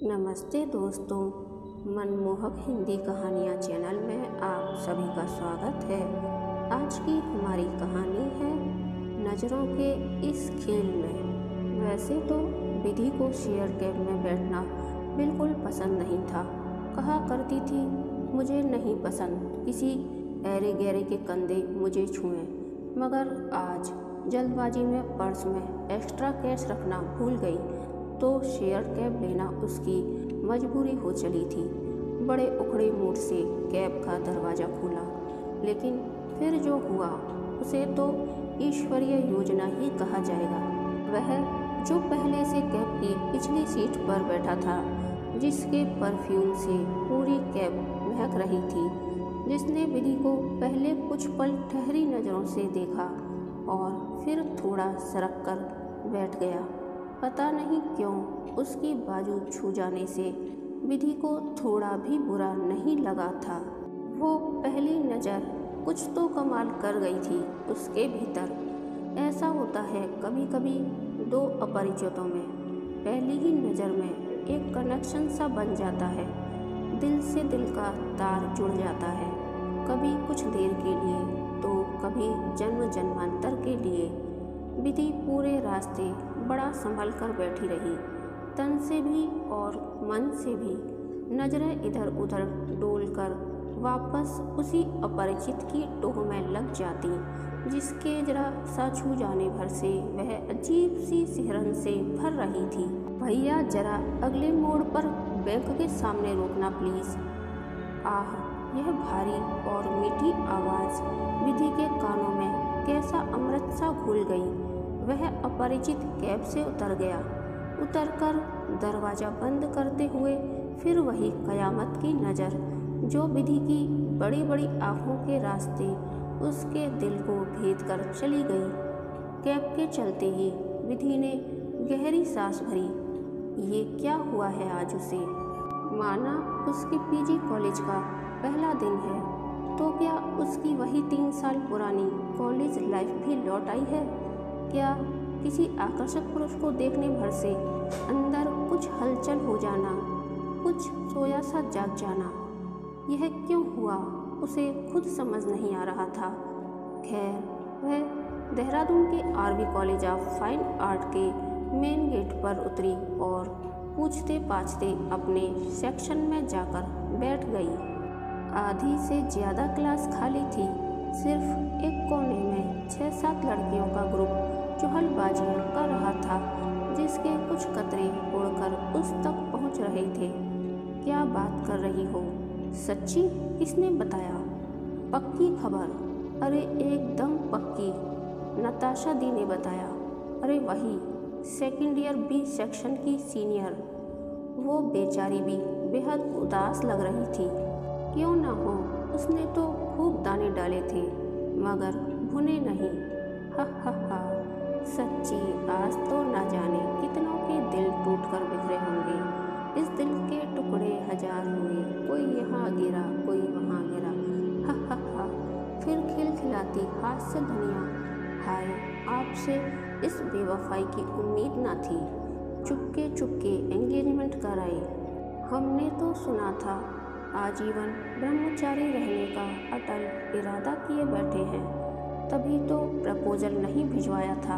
नमस्ते दोस्तों, मनमोहक हिंदी कहानियाँ चैनल में आप सभी का स्वागत है। आज की हमारी कहानी है नज़रों के इस खेल में। वैसे तो विधि को शेयर कैब में बैठना बिल्कुल पसंद नहीं था। कहा करती थी, मुझे नहीं पसंद किसी ऐरे गहरे के कंधे मुझे छुएं। मगर आज जल्दबाजी में पर्स में एक्स्ट्रा कैश रखना भूल गई तो शेयर कैब लेना उसकी मजबूरी हो चली थी। बड़े उखड़े मूड से कैब का दरवाज़ा खोला, लेकिन फिर जो हुआ उसे तो ईश्वरीय योजना ही कहा जाएगा। वह जो पहले से कैब की पिछली सीट पर बैठा था, जिसके परफ्यूम से पूरी कैब महक रही थी, जिसने विधि को पहले कुछ पल ठहरी नज़रों से देखा और फिर थोड़ा सरक कर बैठ गया। पता नहीं क्यों उसकी बाजू छू जाने से विधि को थोड़ा भी बुरा नहीं लगा था। वो पहली नज़र कुछ तो कमाल कर गई थी उसके भीतर। ऐसा होता है कभी कभी दो अपरिचितों में पहली ही नज़र में एक कनेक्शन सा बन जाता है। दिल से दिल का तार जुड़ जाता है, कभी कुछ देर के लिए तो कभी जन्म जन्मांतर के लिए। विधि पूरे रास्ते बड़ा संभल कर बैठी रही, तन से भी और मन से भी। नजरें इधर उधर डोलकर वापस उसी अपरिचित की टोह में लग जाती, जिसके जरा सा छू जाने भर से वह अजीब सी सिहरन से भर रही थी। भैया जरा अगले मोड़ पर बैंक के सामने रोकना प्लीज। आह, यह भारी और मीठी आवाज़ विधि के कानों में कैसा अमृत सा घुल गई। वह अपरिचित कैब से उतर गया। उतरकर दरवाज़ा बंद करते हुए फिर वही कयामत की नज़र जो विधि की बड़ी बड़ी आँखों के रास्ते उसके दिल को भेद कर चली गई। कैब के चलते ही विधि ने गहरी सांस भरी। ये क्या हुआ है आज उसे? माना उसके पीजी कॉलेज का पहला दिन है, तो क्या उसकी वही 3 साल पुरानी कॉलेज लाइफ भी लौट आई है? क्या किसी आकर्षक पुरुष को देखने भर से अंदर कुछ हलचल हो जाना, कुछ सोया सा जाग जाना? यह क्यों हुआ उसे खुद समझ नहीं आ रहा था। खैर, वह देहरादून के RV college of fine art के मेन गेट पर उतरी और पूछते पाछते अपने सेक्शन में जाकर बैठ गई। आधी से ज़्यादा क्लास खाली थी। सिर्फ एक कोने में 6-7 लड़कियों का ग्रुप चुहलबाजियाँ कर रहा था, जिसके कुछ कतरे उड़कर उस तक पहुँच रहे थे। क्या बात कर रही हो? सच्ची? किसने बताया? पक्की खबर? अरे एकदम पक्की, नताशा दी ने बताया। अरे वही सेकंड ईयर बी सेक्शन की सीनियर। वो बेचारी भी बेहद उदास लग रही थी। क्यों ना हो, उसने तो खूब दाने डाले थे मगर भुने नहीं। हा हा हा, सच्ची आज तो ना जाने कितनों के दिल टूटकर बिखरे होंगे। इस दिल के टुकड़े हजार हुए, कोई यहाँ गिरा कोई वहाँ गिरा। हा हा हा, फिर खिलखिलाती हास्य दुनिया। हाय, आपसे इस बेवफाई की उम्मीद ना थी। चुपके चुपके एंगेजमेंट कराई। हमने तो सुना था आजीवन ब्रह्मचारी रहने का अटल इरादा किए बैठे हैं, तभी तो प्रपोजल नहीं भिजवाया था।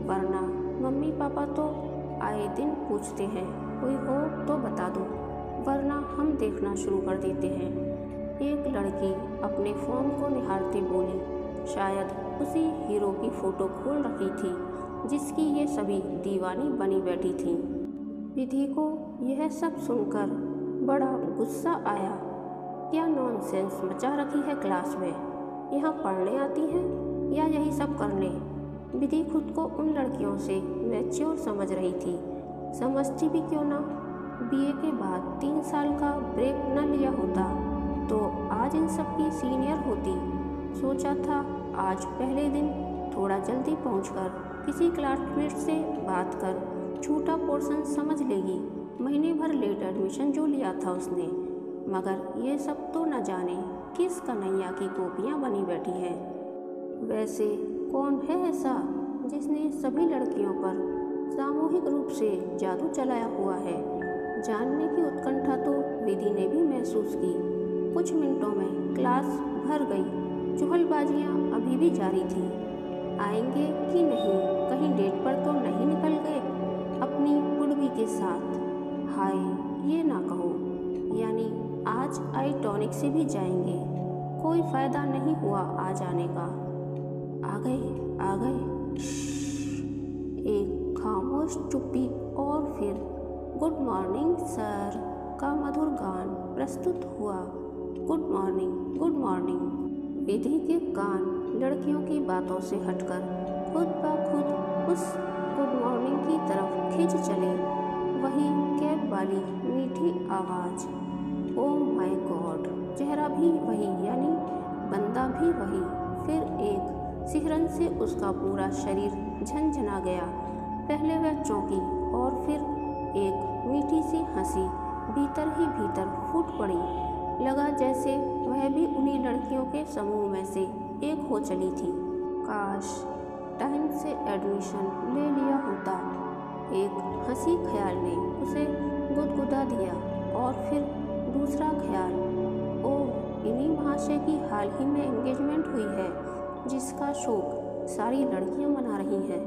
वरना मम्मी पापा तो आए दिन पूछते हैं, कोई हो तो बता दो, वरना हम देखना शुरू कर देते हैं। एक लड़की अपने फ़ोन को निहारते बोली। शायद उसी हीरो की फ़ोटो खोल रखी थी जिसकी ये सभी दीवानी बनी बैठी थीं। विधि को यह सब सुनकर बड़ा गुस्सा आया। क्या नॉनसेंस मचा रखी है क्लास में? यहाँ पढ़ने आती हैं या यही सब करने? विधि खुद को उन लड़कियों से मैच्योर समझ रही थी। समझती भी क्यों ना। बीए के बाद 3 साल का ब्रेक न लिया होता तो आज इन सब की सीनियर होती। सोचा था आज पहले दिन थोड़ा जल्दी पहुंचकर किसी क्लासमेट से बात कर छूटा पोर्शन समझ लेगी। महीने भर लेट एडमिशन जो लिया था उसने। मगर ये सब तो न जाने किस कन्हैया की कॉपियाँ बनी बैठी हैं। वैसे कौन है ऐसा जिसने सभी लड़कियों पर सामूहिक रूप से जादू चलाया हुआ है? जानने की उत्कंठा तो विधि ने भी महसूस की। कुछ मिनटों में क्लास भर गई। चुहलबाजियाँ अभी भी जारी थी। आएंगे कि नहीं, कहीं डेट पर तो नहीं निकल गए अपनी बुढ़वी के साथ। हाय, ये ना कहो, यानी आज आई टॉनिक से भी जाएंगे। कोई फायदा नहीं हुआ आ जाने का। आ गए। एक खामोश चुप्पी और फिर गुड मॉर्निंग सर का मधुर गान प्रस्तुत हुआ। Good morning. विधि के कान लड़कियों की बातों से हटकर खुद ब खुद उस गुड मॉर्निंग की तरफ खिंच चले। वही कैब वाली मीठी आवाज़, ओ माय गॉड। चेहरा भी वही, यानी बंदा भी वही। फिर एक सिहरन से उसका पूरा शरीर झंझना गया। पहले वह चौंकी और फिर एक मीठी सी हंसी भीतर ही भीतर फूट पड़ी। लगा जैसे वह भी उन्हीं लड़कियों के समूह में से एक हो चली थी। काश टाइम से एडमिशन ले लिया होता। एक हंसी ख्याल ने उसे गुदगुदा दिया और फिर दूसरा ख्याल, ओह, इन्हीं महाशय की हाल ही में एंगेजमेंट हुई है जिसका शौक सारी लड़कियां मना रही हैं।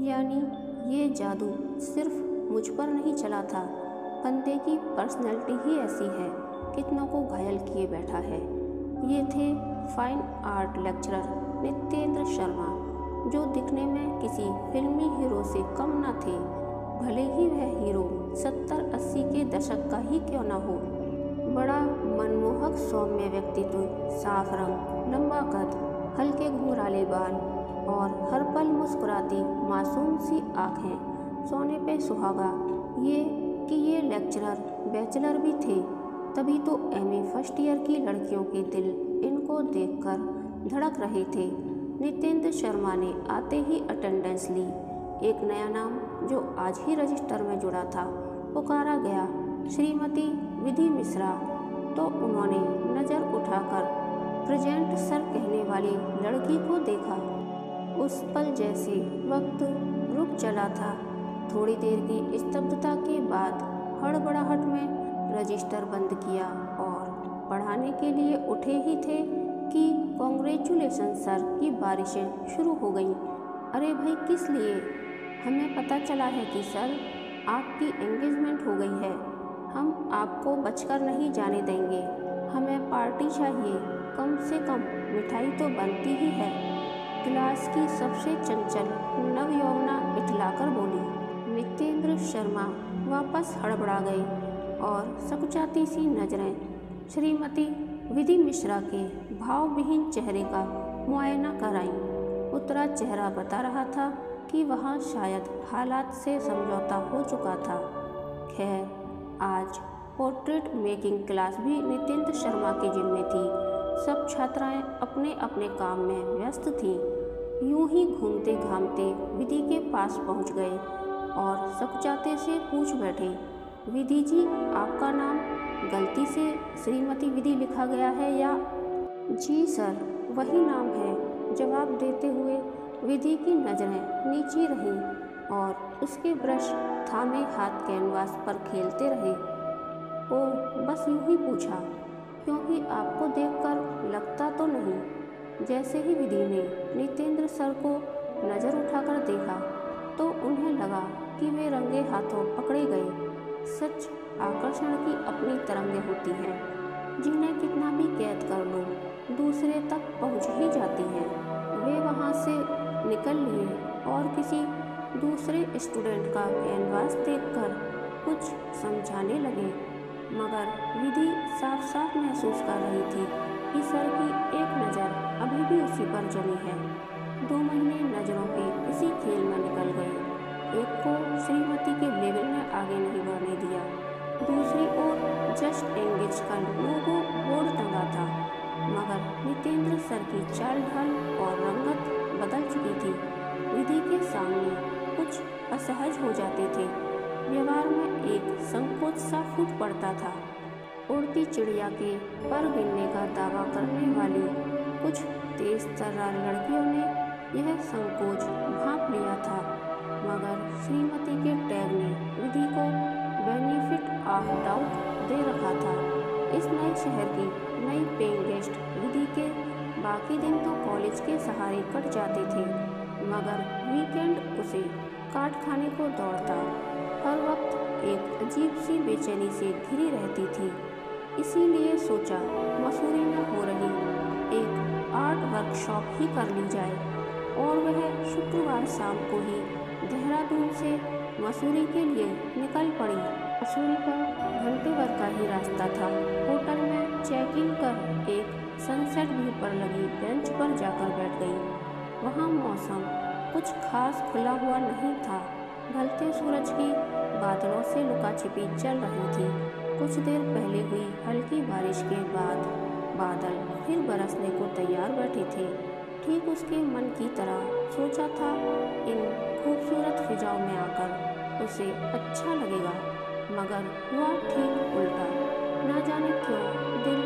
यानी ये जादू सिर्फ मुझ पर नहीं चला था। बंदे की पर्सनैलिटी ही ऐसी है, कितनों को घायल किए बैठा है। ये थे fine art lecturer Nitendra Sharma, जो दिखने में किसी फिल्मी हीरो से कम न थे, भले ही वह हीरो 70-80 के दशक का ही क्यों न हो। बड़ा मनमोहक सौम्य व्यक्तित्व, साफ रंग, लंबा कद, हल्के घुंघराले बाल और हर पल मुस्कुराती मासूम सी आँखें, सोने पे सुहागा। ये कि ये लेक्चरर बैचलर भी थे, तभी तो एमए फर्स्ट ईयर की लड़कियों के दिल इनको देखकर धड़क रहे थे। नितेंद्र शर्मा ने आते ही अटेंडेंस ली। एक नया नाम जो आज ही रजिस्टर में जुड़ा था पुकारा गया, श्रीमती विधि मिश्रा। तो उन्होंने नज़र उठाकर प्रेजेंट सर कहने वाली लड़की को देखा। उस पल जैसे वक्त रुक चला था। थोड़ी देर की स्तब्धता के बाद हड़बड़ाहट में रजिस्टर बंद किया और पढ़ाने के लिए उठे ही थे कि कांग्रेचुलेशन सर की बारिशें शुरू हो गईं। अरे भाई, किस लिए? हमें पता चला है कि सर आपकी एंगेजमेंट हो गई है। हम आपको बचकर नहीं जाने देंगे। हमें पार्टी चाहिए, कम से कम मिठाई तो बनती ही है। क्लास की सबसे चंचल नवयौवना इठलाकर बोली। नितेंद्र शर्मा वापस हड़बड़ा गए और सकुचाती सी नजरें श्रीमती विधि मिश्रा के भावविहीन चेहरे का मुआयना कराईं। उतरा चेहरा बता रहा था कि वहाँ शायद हालात से समझौता हो चुका था। खैर, आज पोर्ट्रेट मेकिंग क्लास भी नितेंद्र शर्मा के जिम्मे थी। सब छात्राएं अपने अपने काम में व्यस्त थीं। यूं ही घूमते घामते विधि के पास पहुंच गए और सकुचाते से पूछ बैठे, विधि जी, आपका नाम गलती से श्रीमती विधि लिखा गया है या? जी सर, वही नाम है। जवाब देते हुए विधि की नज़रें नीची रहीं और उसके ब्रश थामे हाथ कैनवास पर खेलते रहे। ओह, बस यूं ही पूछा, क्योंकि आपको देखकर लगता तो नहीं। जैसे ही विधि ने नितेंद्र सर को नज़र उठाकर देखा तो उन्हें लगा कि वे रंगे हाथों पकड़े गए। सच, आकर्षण की अपनी तरंगें होती हैं, जिन्हें कितना भी कैद कर लो दूसरे तक पहुंच ही जाती हैं। वे वहां से निकल लिए और किसी दूसरे स्टूडेंट का कैनवास देखकर कुछ समझाने लगे, मगर विधि साफ साफ महसूस कर रही थी कि सर की एक नज़र अभी भी उसी पर जमी है। 2 महीने नज़रों के इसी खेल में निकल गए। एक को श्रीमती के लेवल ने आगे नहीं बढ़ने दिया, दूसरी ओर जस्ट एंगेज का लोगो बोर्ड टंगा था, मगर नितेंद्र सर की चाल ढाल और रंगत बदल चुकी थी। विधि के सामने कुछ असहज हो जाते थे। व्यवहार में एक संकोच सा फूट पड़ता था। उड़ती चिड़िया के पर गिरने का दावा करने वाली कुछ तेज तर्रार लड़कियों ने यह संकोच भांप लिया था, मगर श्रीमती के टैग ने विधि को बेनिफिट ऑफ डाउट दे रखा था। इस नए शहर की नई पेइंग गेस्ट विधि के बाकी दिन तो कॉलेज के सहारे कट जाते थे, मगर वीकेंड उसे काट खाने को दौड़ता। हर वक्त एक अजीब सी बेचैनी से घिरी रहती थी। इसीलिए सोचा मसूरी में हो रही एक आर्ट वर्कशॉप ही कर ली जाए, और वह शुक्रवार शाम को ही देहरादून से मसूरी के लिए निकल पड़ी। मसूरी का घंटे भर का ही रास्ता था। होटल में चेक इन कर एक सनसेट व्यू पर लगी बेंच पर जाकर बैठ गई। वहाँ मौसम कुछ खास खुला हुआ नहीं था। ढलते सूरज की बादलों से लुका छिपी चल रही थी। कुछ देर पहले हुई हल्की बारिश के बाद बादल फिर बरसने को तैयार बैठे थे। ठीक उसके मन की तरह सोचा था, इन खूबसूरत फिजाओं में आकर उसे अच्छा लगेगा, मगर हुआ ठीक उल्टा। न जाने क्यों दिल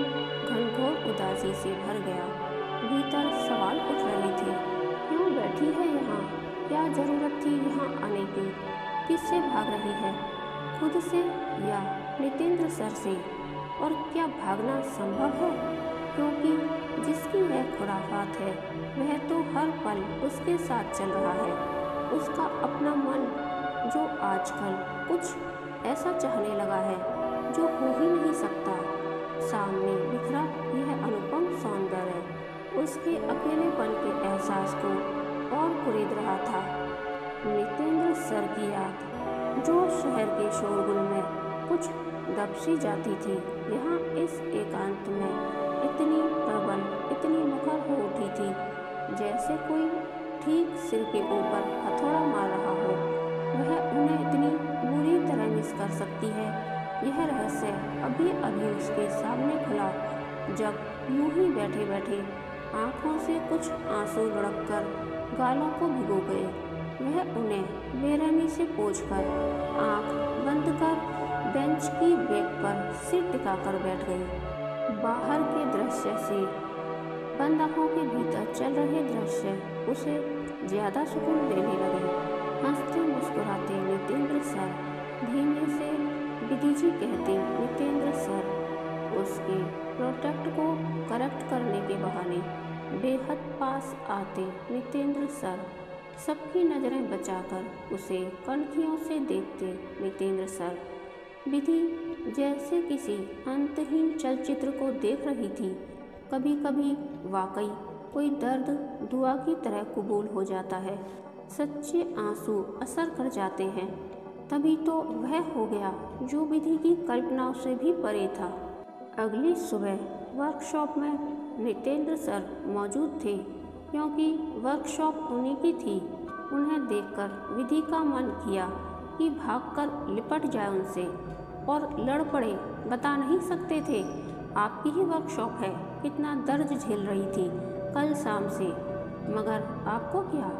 घनघोर उदासी से भर गया। भीतर सवाल उठ रहे थे, क्यों बैठी है यहाँ? क्या जरूरत थी यहाँ आने की? किससे भाग रही है? खुद से या नितेंद्र सर से? और क्या भागना संभव है? क्योंकि जिसकी यह खुराफात है वह तो हर पल उसके साथ चल रहा है। उसका अपना मन जो आजकल कुछ ऐसा चाहने लगा है जो हो ही नहीं सकता। सामने बिखरा यह अनुपम सौंदर्य उसके अकेलेपन के एहसास को और कुरेद रहा था। नितेंद्र सर की याद जो शहर के शोरगुल में कुछ दबसी जाती थी, यहाँ इस एकांत में इतनी प्रबल, इतनी मुखर हो उठी थी, जैसे कोई ठीक सिर के ऊपर हथौड़ा मार रहा हो। वह उन्हें इतनी बुरी तरह मिस कर सकती है, यह रहस्य अभी अभी उसके सामने खुला, जब यूं ही बैठे बैठे आँखों से कुछ आंसू लुढ़क कर गालों को भिगो गए। वह उन्हें बेरहमी से पोंछकर आँख बंद कर बेंच की बेक पर सिर टिकाकर बैठ गई। बाहर के दृश्य से बंद आँखों के भीतर चल रहे दृश्य उसे ज़्यादा सुकून देने लगे। हंसते मुस्कुराते नितेंद्र सर, धीमे से विधि जी कहते नितेंद्र सर, उसके प्रोडक्ट को करेक्ट करने के बहाने बेहद पास आते नितेंद्र सर, सबकी नज़रें बचाकर उसे कनखियों से देखते नितेंद्र सर। विधि जैसे किसी अंतहीन चलचित्र को देख रही थी। कभी कभी वाकई कोई दर्द दुआ की तरह कबूल हो जाता है, सच्चे आंसू असर कर जाते हैं। तभी तो वह हो गया जो विधि की कल्पनाओं से भी परे था। अगली सुबह वर्कशॉप में नितेंद्र सर मौजूद थे, क्योंकि वर्कशॉप उन्हीं की थी। उन्हें देखकर विधि का मन किया कि भागकर लिपट जाए उनसे और लड़ पड़े। बता नहीं सकते थे आपकी ही वर्कशॉप है। कितना दर्द झेल रही थी कल शाम से, मगर आपको क्या।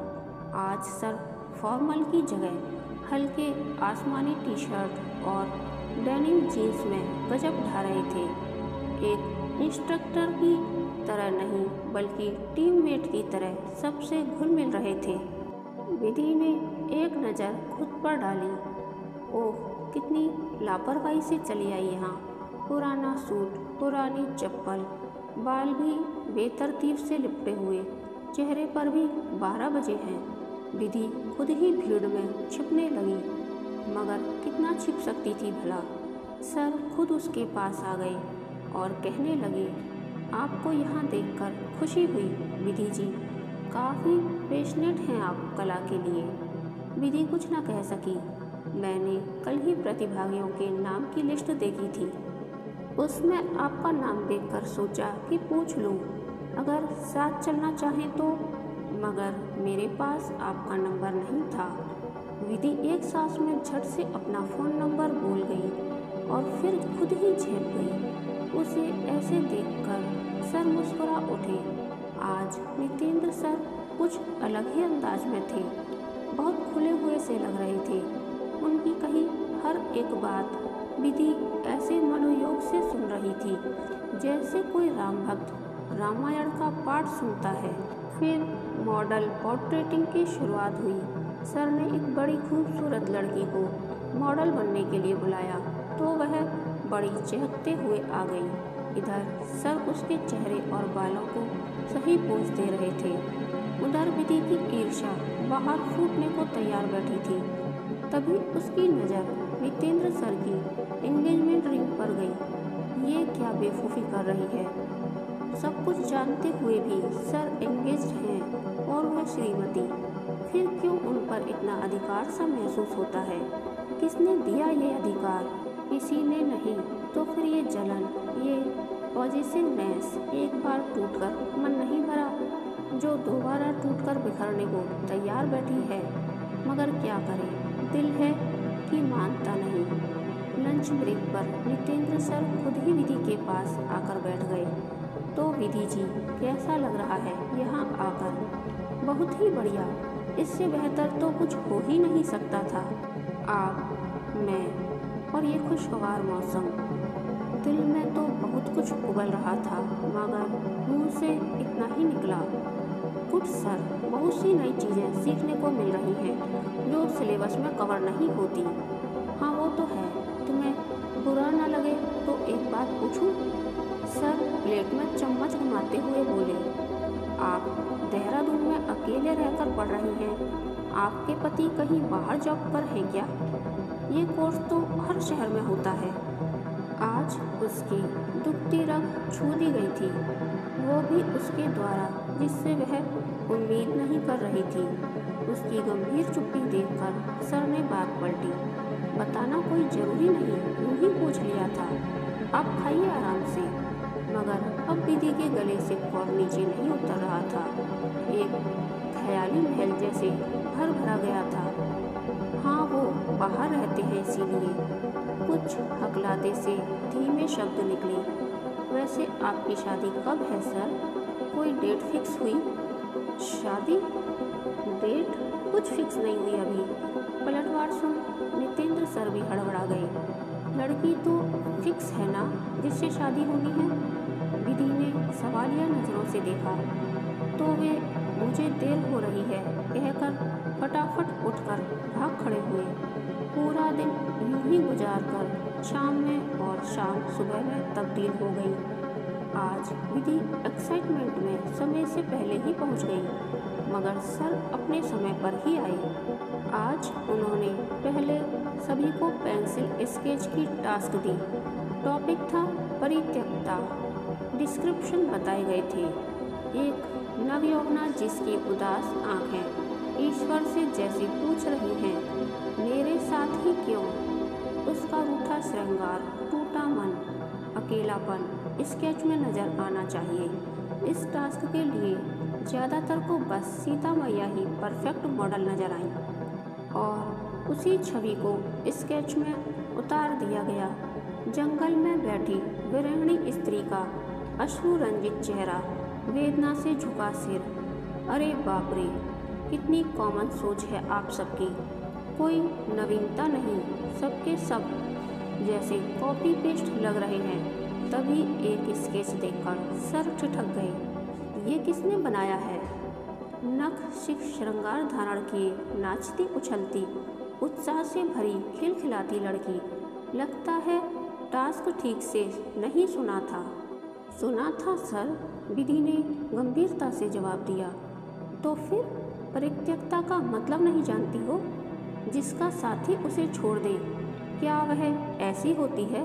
आज सर फॉर्मल की जगह हल्के आसमानी टी शर्ट और डेनिम जीन्स में गजब ढा रहे थे। एक इंस्ट्रक्टर की तरह नहीं, बल्कि टीममेट की तरह सबसे घुल मिल रहे थे। विधि ने एक नज़र खुद पर डाली। ओह, कितनी लापरवाही से चली आई यहाँ। पुराना सूट, पुरानी चप्पल, बाल भी बेतरतीब से लिपटे हुए, चेहरे पर भी 12 बजे हैं। विधि खुद ही भीड़ में छिपने लगी, मगर कितना छिप सकती थी भला। सर खुद उसके पास आ गए और कहने लगे, आपको यहाँ देखकर खुशी हुई विधि जी, काफ़ी पैशनेट हैं आप कला के लिए। विधि कुछ न कह सकी। मैंने कल ही प्रतिभागियों के नाम की लिस्ट देखी थी, उसमें आपका नाम देखकर सोचा कि पूछ लूँ, अगर साथ चलना चाहें तो, मगर मेरे पास आपका नंबर नहीं था। विधि एक सांस में झट से अपना फ़ोन नंबर बोल गई और फिर खुद ही झेप गई। उसे ऐसे देखकर सर मुस्कुरा उठे। आज नितेंद्र सर कुछ अलग ही अंदाज में थे, बहुत खुले हुए से लग रहे थे। उनकी कही हर एक बात विधि ऐसे मनोयोग से सुन रही थी, जैसे कोई राम भक्त रामायण का पाठ सुनता है। फिर मॉडल पोर्ट्रेटिंग की शुरुआत हुई। सर ने एक बड़ी खूबसूरत लड़की को मॉडल बनने के लिए बुलाया तो वह बड़ी चहकते हुए आ गई। इधर सर उसके चेहरे और बालों को सही पोज दे रहे थे, उधर विधि की ईर्ष्या बाहर फूटने को तैयार बैठी थी। तभी उसकी नज़र नितेंद्र सर की एंगेजमेंट रिंग पर गई। ये क्या बेवकूफ़ी कर रही है? सब कुछ जानते हुए भी सर एंगेज्ड हैं और वह श्रीमती, फिर क्यों उन पर इतना अधिकार सा महसूस होता है? किसने दिया ये अधिकार? किसी ने नहीं तो फिर ये जलन, ये पॉजिटिवनेस एक बार टूटकर मन नहीं भरा, जो दोबारा टूटकर बिखरने को तैयार बैठी है। मगर क्या करे, दिल है कि मानता नहीं। लंच ब्रेक पर नितेंद्र सर खुद ही विधि के पास आकर बैठ गए। तो विधि जी, कैसा लग रहा है यहाँ आकर? बहुत ही बढ़िया, इससे बेहतर तो कुछ हो ही नहीं सकता था। आप, मैं और ये खुशगवार मौसम। दिल में तो बहुत कुछ उबल रहा था, मगर मुंह से इतना ही निकला, गुड सर, बहुत सी नई चीज़ें सीखने को मिल रही हैं जो सिलेबस में कवर नहीं होती। हाँ वो तो है, तुम्हें बुरा ना लगे तो एक बात पूछूं? सर प्लेट में चम्मच घुमाते हुए बोले, आप देहरादून में अकेले रहकर पढ़ रही हैं? आपके पति कहीं बाहर जॉब पर हैं क्या? ये कोर्स तो हर शहर में होता है। आज उसकी दुखती रग छू दी गई थी, वो भी उसके द्वारा जिससे वह उम्मीद नहीं कर रही थी। उसकी गंभीर चुप्पी देखकर सर ने बात पलटी। बताना कोई जरूरी नहीं, यूं ही पूछ लिया था। आप खाइए आराम से। मगर अब विधि के गले से कॉल नीचे नहीं उतर रहा था, एक ख्याली महल जैसे भर भरा गया था। हाँ वो बाहर रहते हैं इसीलिए। कुछ हकलाते से धीमे शब्द निकले। वैसे आपकी शादी कब है सर? कोई डेट फिक्स हुई? शादी? डेट कुछ फिक्स नहीं हुई अभी। पलटवार सुन नितेंद्र सर भी हड़बड़ा गए। लड़की तो फिक्स है ना जिससे शादी होनी है? विधि ने सवालिया नज़रों से देखा तो वे मुझे देर हो रही है कहकर फटाफट उठकर भाग खड़े हुए। पूरा दिन यूं ही गुजार कर शाम में और शाम सुबह में तब्दील हो गई। आज विधि एक्साइटमेंट में समय से पहले ही पहुंच गई, मगर सर अपने समय पर ही आए। आज उन्होंने पहले सभी को पेंसिल स्केच की टास्क दी। टॉपिक था परित्यक्ता। डिस्क्रिप्शन बताए गए थे। एक नवयौवना जिसकी उदास आंखें ईश्वर से जैसे पूछ रही हैं, मेरे साथ ही क्यों? उसका रूठा श्रृंगार, टूटा मन, अकेलापन स्केच में नजर आना चाहिए। इस टास्क के लिए ज़्यादातर को बस सीता मैया ही परफेक्ट मॉडल नजर आई और उसी छवि को स्केच में उतार दिया गया। जंगल में बैठी गृहिणी स्त्री का अश्रु रंजित चेहरा, वेदना से झुका सिर। अरे बाप रे, कितनी कॉमन सोच है आप सबकी, कोई नवीनता नहीं, सबके सब जैसे कॉपी पेस्ट लग रहे हैं। तभी एक स्केच देखकर सर ठिठक गए। ये किसने बनाया है? नख शिख श्रृंगार धारण किए नाचती उछलती उत्साह से भरी खिलखिलाती लड़की। लगता है टास्क ठीक से नहीं सुना था। सुना था सर, विधि ने गंभीरता से जवाब दिया। तो फिर परित्यक्ता का मतलब नहीं जानती हो? जिसका साथी उसे छोड़ दे, क्या वह ऐसी होती है?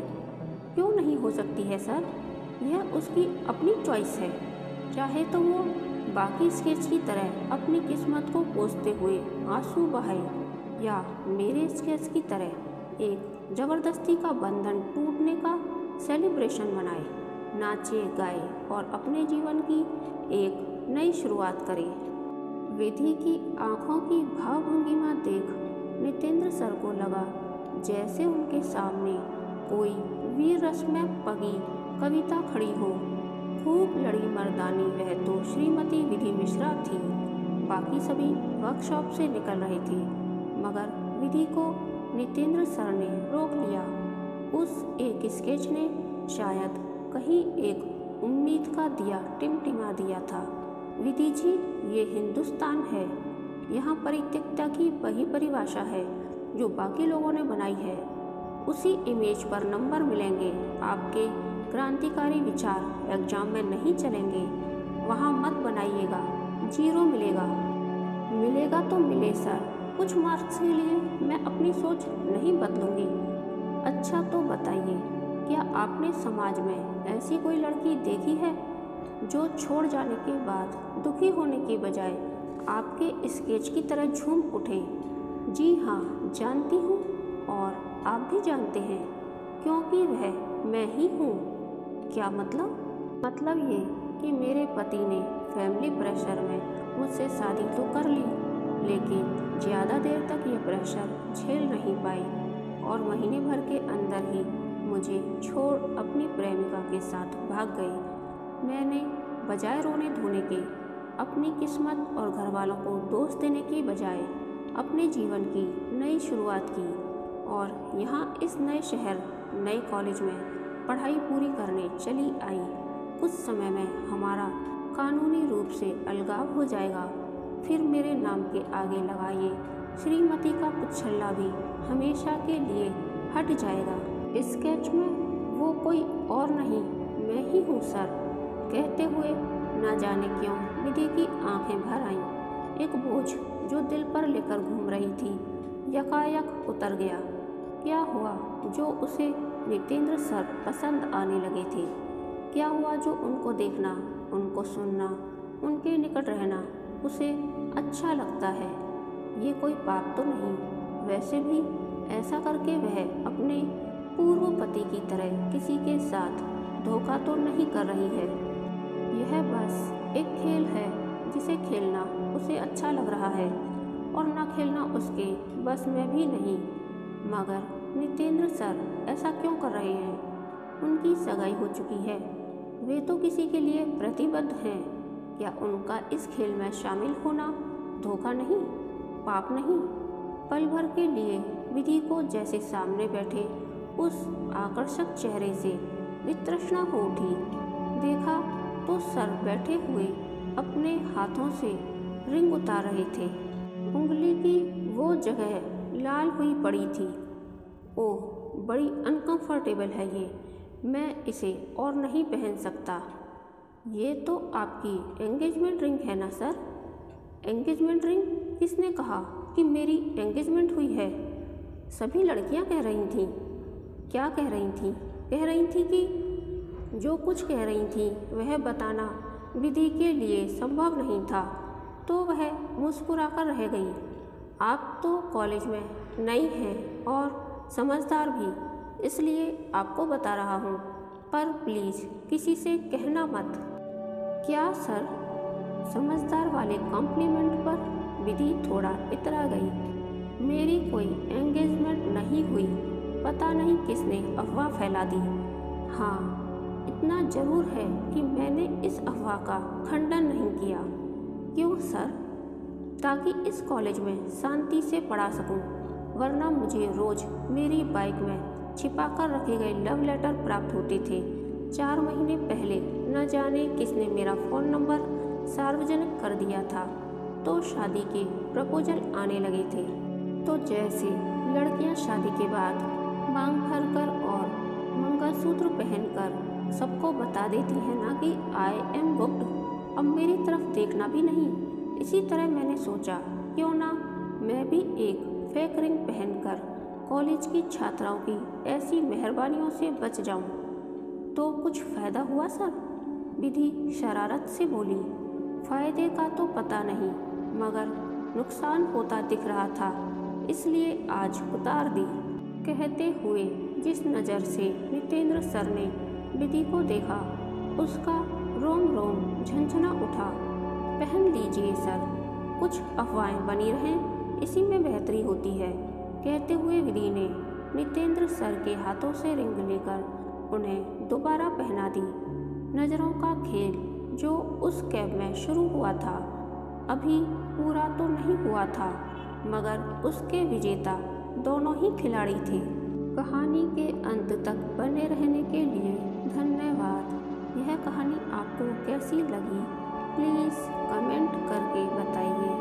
क्यों नहीं हो सकती है सर? यह उसकी अपनी चॉइस है। चाहे तो वो बाकी स्केच की तरह अपनी किस्मत को कोसते हुए आंसू बहाए, या मेरे स्केच की तरह एक जबरदस्ती का बंधन टूटने का सेलिब्रेशन मनाए, नाचे गाए और अपने जीवन की एक नई शुरुआत करे। विधि की आंखों की भावभंगिमा देख नितेंद्र सर को लगा जैसे उनके सामने कोई वीर रस में पगी कविता खड़ी हो। खूब लड़ी मर्दानी वह तो श्रीमती विधि मिश्रा थी। बाकी सभी वर्कशॉप से निकल रहे थे, मगर विधि को नितेंद्र सर ने रोक लिया। उस एक स्केच ने शायद कहीं एक उम्मीद का दिया टिमटिमा दिया था। विधि जी, ये हिंदुस्तान है। यहाँ परित्यक्ता की वही परिभाषा है जो बाकी लोगों ने बनाई है। उसी इमेज पर नंबर मिलेंगे। आपके क्रांतिकारी विचार एग्जाम में नहीं चलेंगे। वहाँ मत बनाइएगा, 0 मिलेगा। मिलेगा तो मिले सर, कुछ मार्क्स के लिए मैं अपनी सोच नहीं बदलूंगी। अच्छा तो बताइए, क्या आपने समाज में ऐसी कोई लड़की देखी है जो छोड़ जाने के बाद दुखी होने की बजाय आपके स्केच की तरह झूम उठे? जी हाँ, जानती हूँ, और आप भी जानते हैं, क्योंकि वह मैं ही हूँ। क्या मतलब? मतलब ये कि मेरे पति ने फैमिली प्रेशर में मुझसे शादी तो कर ली, लेकिन ज़्यादा देर तक ये प्रेशर झेल नहीं पाई और महीने भर के अंदर ही मुझे छोड़ अपनी प्रेमिका के साथ भाग गई। मैंने बजाय रोने धोने के, अपनी किस्मत और घर वालों को दोष देने की बजाय अपने जीवन की नई शुरुआत की और यहाँ इस नए शहर, नए कॉलेज में पढ़ाई पूरी करने चली आई। कुछ समय में हमारा कानूनी रूप से अलगाव हो जाएगा, फिर मेरे नाम के आगे लगाइए श्रीमती का पुच्छल्ला भी हमेशा के लिए हट जाएगा। स्केच में वो कोई और नहीं, मैं ही हूँ सर। कहते हुए न जाने क्यों विधि की आंखें भर आईं। एक बोझ जो दिल पर लेकर घूम रही थी यकायक उतर गया। क्या हुआ जो उसे नितेंद्र सर पसंद आने लगे थे? क्या हुआ जो उनको देखना, उनको सुनना, उनके निकट रहना उसे अच्छा लगता है? ये कोई पाप तो नहीं? वैसे भी ऐसा करके वह अपने पूर्व पति की तरह किसी के साथ धोखा तो नहीं कर रही है। यह बस एक खेल है जिसे खेलना उसे अच्छा लग रहा है और ना खेलना उसके बस में भी नहीं। मगर नितेंद्र सर ऐसा क्यों कर रहे हैं? उनकी सगाई हो चुकी है, वे तो किसी के लिए प्रतिबद्ध हैं। क्या उनका इस खेल में शामिल होना धोखा नहीं, पाप नहीं? पल भर के लिए विधि को जैसे सामने बैठे उस आकर्षक चेहरे से वितृष्णा हो उठी। देखा तो सर बैठे हुए अपने हाथों से रिंग उतार रहे थे। उंगली की वो जगह लाल हुई पड़ी थी। ओह, बड़ी अनकंफर्टेबल है ये, मैं इसे और नहीं पहन सकता। ये तो आपकी एंगेजमेंट रिंग है ना सर? Engagement ring? किसने कहा कि मेरी एंगेजमेंट हुई है? सभी लड़कियां कह रही थीं। क्या कह रही थीं? कह रही थी कि जो कुछ कह रही थी वह बताना विधि के लिए संभव नहीं था, तो वह मुस्कुराकर रह गई। आप तो कॉलेज में नई हैं और समझदार भी, इसलिए आपको बता रहा हूँ, पर प्लीज़ किसी से कहना मत। क्या सर? समझदार वाले कॉम्प्लीमेंट पर विधि थोड़ा इतरा गई। मेरी कोई एंगेजमेंट नहीं हुई, पता नहीं किसने अफवाह फैला दी। हाँ, इतना जरूर है कि मैंने इस अफवाह का खंडन नहीं किया। क्यों सर? ताकि इस कॉलेज में शांति से पढ़ा सकूं, वरना मुझे रोज़ मेरी बाइक में छिपाकर रखे गए लव लेटर प्राप्त होते थे। 4 महीने पहले न जाने किसने मेरा फ़ोन नंबर सार्वजनिक कर दिया था, तो शादी के प्रपोजल आने लगे थे। तो जैसे लड़कियां शादी के बाद मांग भरकर और मंगलसूत्र पहनकर सबको बता देती है ना कि आई एम बुक्ड, अब मेरी तरफ देखना भी नहीं। इसी तरह मैंने सोचा क्यों ना मैं भी एक फेक रिंग पहनकर कॉलेज की छात्राओं की ऐसी मेहरबानियों से बच जाऊं। तो कुछ फ़ायदा हुआ सर? विधि शरारत से बोली। फ़ायदे का तो पता नहीं, मगर नुकसान होता दिख रहा था, इसलिए आज उतार दी। कहते हुए जिस नज़र से नितेंद्र सर ने विधि को देखा, उसका रोम रोम झंझना उठा। पहन लीजिए सर, कुछ अफवाहें बनी रहें, इसी में बेहतरी होती है। कहते हुए विधि ने नितेंद्र सर के हाथों से रिंग लेकर उन्हें दोबारा पहना दी। नज़रों का खेल जो उस कैब में शुरू हुआ था, अभी पूरा तो नहीं हुआ था, मगर उसके विजेता दोनों ही खिलाड़ी थे। कहानी के अंत तक बने रहने के लिए धन्यवाद। यह कहानी आपको कैसी लगी, प्लीज़ कमेंट करके बताइए।